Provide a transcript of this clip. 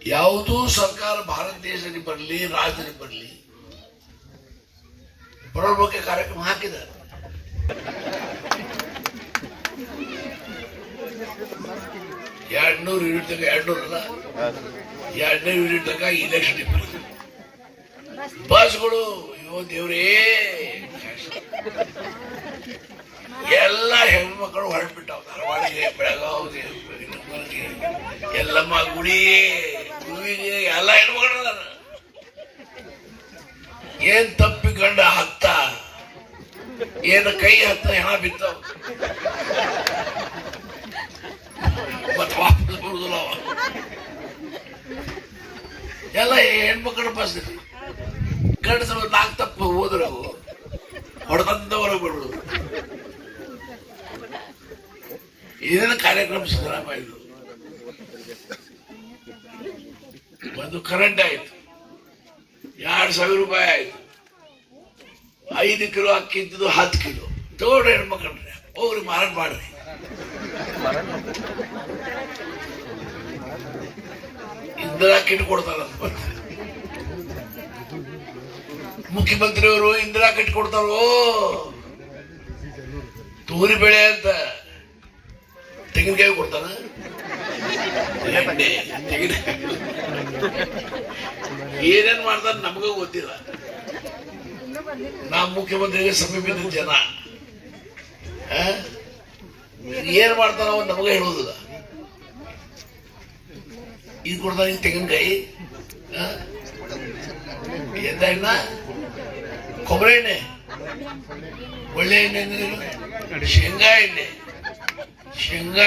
ಯಾವುದೂ ಸರ್ಕಾರ ಭಾರತ ದೇಶದಲ್ಲಿ ಬರಲಿ, ರಾಜ್ಯದಲ್ಲಿ ಬರಲಿ, ಬರೋ ಬಗ್ಗೆ ಕಾರ್ಯಕ್ರಮ ಹಾಕಿದ್ದಾರೆ. $200 ಯೂನಿಟ್ ತನಕ, 200 ಅಲ್ಲ, 200 ಯೂನಿಟ್ ತನಕ ಇಲೆಕ್ಷನ್ ಇಪ್ಪತ್ತು ಬಸ್ಗಳು. ಅಯ್ಯೋ ದೇವ್ರೇ, ಎಲ್ಲ ಹೆಣ್ಮಕ್ಳು ಹೊರಟ್ಬಿಟ್ಟಾವ. ಧಾರವಾಡಿಗೆ, ಬೆಳಗಾವಿಗೆ, ಎಲ್ಲಮ್ಮ ಗುಡಿ, ಗುರುವಿಗೆ ಎಲ್ಲ ಹೆಣ್ಮಕ್ಳು ಅದಾರ. ಏನ್ ತಪ್ಪಿಕೊಂಡ ಹತ್ತ, ಏನ ಕೈ ಹತ್ತ ಹೆಣ ಬಿತ್ತಾವ, ಮತ್ತೆ ವಾಪಸ್ ಬರುದಿಲ್ಲ. ಎಲ್ಲ ಹೆಣ್ಮಕ್ಳು ಬಸ್ ಗಂಡಸರು 4 ತಪ್ಪು ಹೋದ್ರೆ ಅವು ಹೊಡೆದಂತ ಹೊರಗೆ ಬಿಡುದು. ಇದೇನ ಕಾರ್ಯಕ್ರಮ ಸಿದ್ದರಾಮಯ್ಯ. ಒಂದು ಕರೆಂಟ್ ಆಯ್ತು, 2,000 ರೂಪಾಯಿ ಆಯ್ತು. 5 ಕಿಲೋ ಅಕ್ಕಿ ಇದ್ದು 10 ಕಿಲೋ ತಗೊಂಡ್ರೆ ಹೆಣ್ಮಕ್ಳ್ರೆ ಹೋಗ್ರಿ ಮಾರಾಟ ಮಾಡ್ರಿ. ಇಂದಿರಾ ಕಿಟ್ ಕೊಡ್ತಾರ. ಮುಖ್ಯಮಂತ್ರಿಯವರು ಇಂದಿರಾ ಕಿಟ್ ಕೊಡ್ತಾರೋ, ತೂರಿ ಬೆಳೆ ಅಂತ ತೆಂಗಿನಕಾಯಿ ಕೊಡ್ತಾನ, ಏನೇನ್ ಮಾಡ್ತಾರ ನಮಗ ಗೊತ್ತಿಲ್ಲ. ನಾ ಮುಖ್ಯಮಂತ್ರಿಗೆ ಸಮೀಪದ ಜನ ಏನ್ ಮಾಡ್ತಾರ ಅವ್ ನಮಗ ಹೇಳುದಿಲ್ಲ. ಇದು ಕೊಡ್ತಾರ ತೆಂಗಿನಕಾಯಿ, ಎಂತ ಎಣ್ಣ, ಕೊಬ್ಬರಿ ಎಣ್ಣೆ, ಒಳ್ಳೆ ಎಣ್ಣೆ, ಶೇಂಗಾ ಎಣ್ಣೆ, ಶೇಂಗಾ